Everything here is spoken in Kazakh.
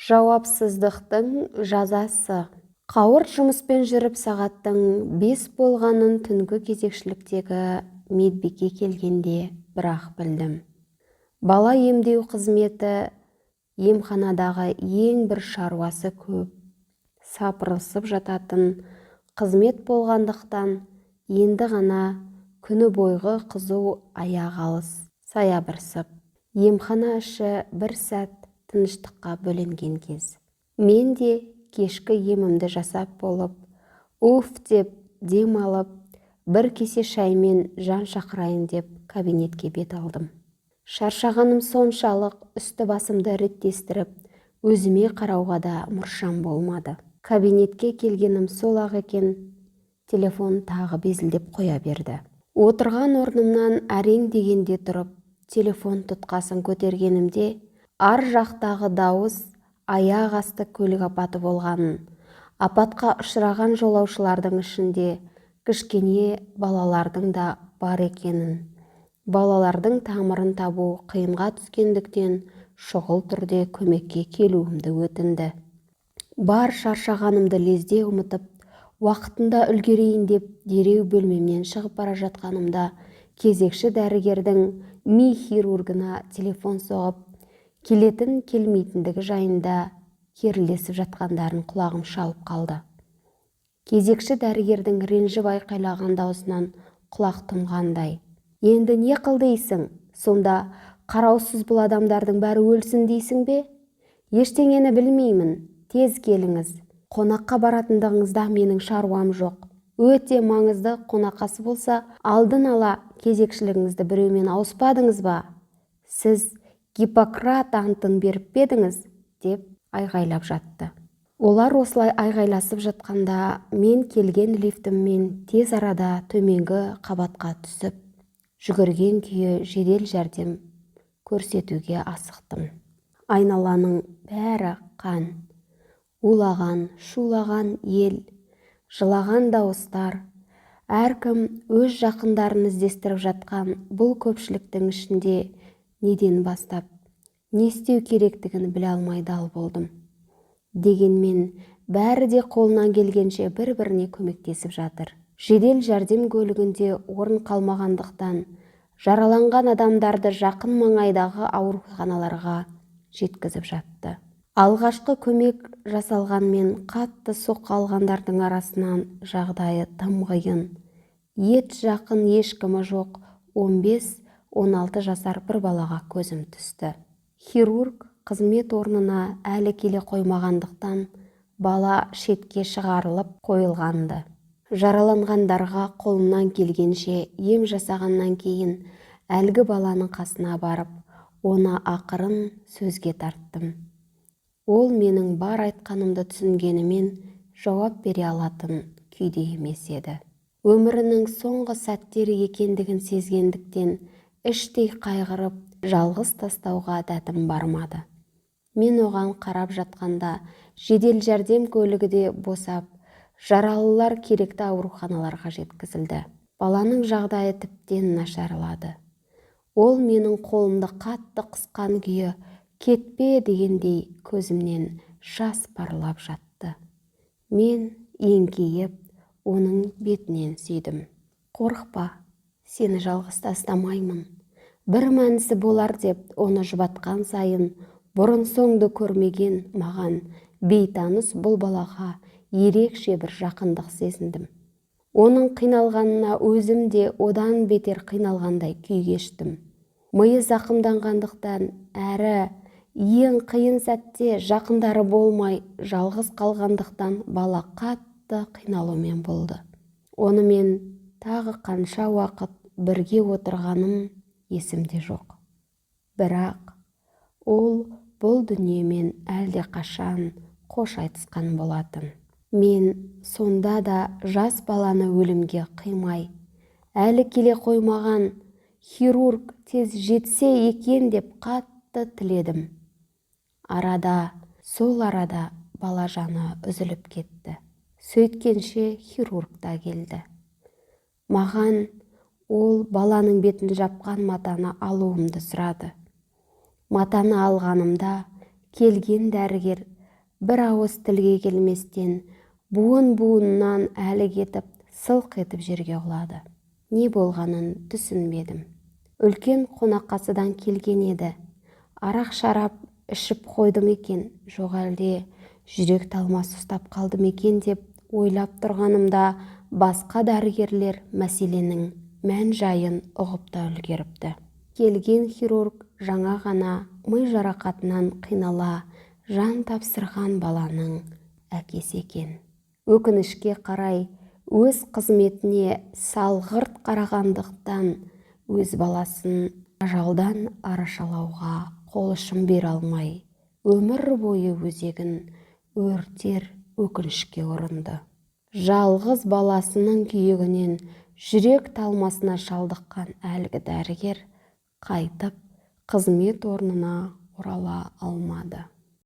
Жауапсыздықтың жазасы. Қауырт жұмыспен жүріп сағаттың 5 болғанын түнгі кезекшіліктегі медбике келгенде бірақ білдім. Бала емдеу қызметі емханадағы ең бір шаруасы көп, сапырылысып жататын қызмет болғандықтан енді ғана күні бойғы қызу аяқ алыс саябырсып, емхана іші бір сәт тыныштыққа бөленген кез. Мен де кешкі емімді жасап болып, уф деп дем алып, бір кесе шаймен жан шақырайын деп кабинетке бет алдым. Шаршағаным соншалық үсті басымды реттестіріп, өзіме қарауға да мұршам болмады. Кабинетке келгенім сол-ақ екен, телефон тағы безілдеп қоя берді. Отырған орнымнан әрең дегенде тұрып, телефон тұтқасын көтергенімде, ар жақтағы дауыс аяқ асты көлік апаты болғанын, апатқа ұшыраған жолаушылардың ішінде кішкене балалардың да бар екенін, балалардың тамырын табу қиынға түскендіктен шұғыл түрде көмекке келуімді өтінді. Бар шаршағанымды лезде ұмытып, уақытында үлгерейін деп дереу бөлмемнен шығып бара жатқанымда, кезекші дәрігердің ми хирургына телефон соғып, келетін келмейтіндігі жайында керілесіп жатқандарын құлағым шалып қалды. Кезекші дәрігердің ренжіп айқайлаған даусынан құлақ тұнғандай. Енді не қыл дейсің? Сонда қараусыз бұл адамдардың бәрі өлсін дейсің бе? Ештеңені білмеймін, тез келіңіз. Қонаққа баратындығыңызда менің шаруам жоқ. Өте маңызды қонаққасы болса, алдын ала кезекшілігіңізді біреумен ауыспадыңыз ба? Сіз Гиппократ антын беріп бедіңіз, деп айғайлап жатты. Олар осылай айғайласып жатқанда, мен келген лифтіммен тез арада төменгі қабатқа түсіп, жүгірген күйі жедел жәрдем көрсетуге асықтым. Айналаның бәрі қан, улаған, шулаған ел, жылаған дауыстар, әркім өз жақындарын іздестіріп жатқан бұл көпшіліктің ішінде неден бастап, не істеу керектігін біле алмай дал болдым. Дегенмен, бәрі де қолынан келгенше бір-біріне көмектесіп жатыр. Жедел жәрдем көлігінде орын қалмағандықтан, жараланған адамдарды жақын маңайдағы ауруханаларға жеткізіп жатты. Алғашқы көмек жасалғанмен қатты соққы алғандардың арасынан жағдайы тым қиын. Ет жақын ешкімі жоқ 15-16 жасар бір балаға көзім түсті. Хирург қызмет орнына әлі келе қоймағандықтан, бала шетке шығарылып қойылғанды. Жараланғандарға қолымнан келгенше ем жасағаннан кейін, әлгі баланың қасына барып, оны ақырын сөзге тарттым. Ол менің бар айтқанымды түсінгенімен жауап бере алатын күйде емес еді. Өмірінің соңғы сәттері екендігін сезгендіктен, іштей қайғырып, жалғыз тастауға дәтім бармады. Мен оған қарап жатқанда, жедел жәрдем көлігі де босап, жаралылар керекті ауруханаларға жеткізілді. Баланың жағдайы тіптен нашарлады. Ол менің қолымды қатты қысқан күйі, кетпе дегендей көзімнен жас парлап жатты. Мен еңкейіп, оның бетінен сүйдім. Қорықпа, сені жалғыз тастамаймын. Бір мәнісі болар деп оны жұбатқан сайын, бұрын соңды көрмеген маған бейтаныс бұл балаға ерекше бір жақындық сезіндім. Оның қиналғанына өзім де одан бетер қиналғандай күй кештім. Миы зақымданғандықтан, әрі ең қиын сәтте жақындары болмай жалғыз қалғандықтан бала қатты қиналумен болды. Онымен тағы қанша уақыт бірге отырғаным есімде жоқ. Бірақ ол бұл дүниемен әлде қашан қош айтысқан болатын. Мен сонда да жас баланы өлімге қимай, әлі келе қоймаған хирург тез жетсе екен деп қатты тіледім. Сол арада бала жаны үзіліп кетті. Сөйткенше хирург та келді. Маған ол баланың бетін жапқан матаны алуымды сұрады. Матаны алғанымда келген дәрігер бір ауыз тілге келместен буын-буынынан әлі кетіп сылқ етіп жерге құлады. Не болғанын түсінбедім. Үлкен қонаққасыдан келген еді. Арақ-шарап ішіп қойдым екен, жоқ әлде жүрек талмасы ұстап қалдым екен деп ойлап тұрғанымда басқа дәрігерлер мәселенің мән-жайын ұғып та үлгеріпті. Келген хирург жаңа ғана ми жарақатынан қинала жан тапсырған баланың әкесі екен. Өкінішке қарай өз қызметіне салғырт қарағандықтан өз баласын ажалдан арашалауға қол ұшын бере алмай, өмір бойы өзегін өртер өкінішке ұрынды. Жалғыз баласының күйігінен жүрек талмасына шалдыққан әлгі дәрігер қайтып қызмет орнына орала алмады.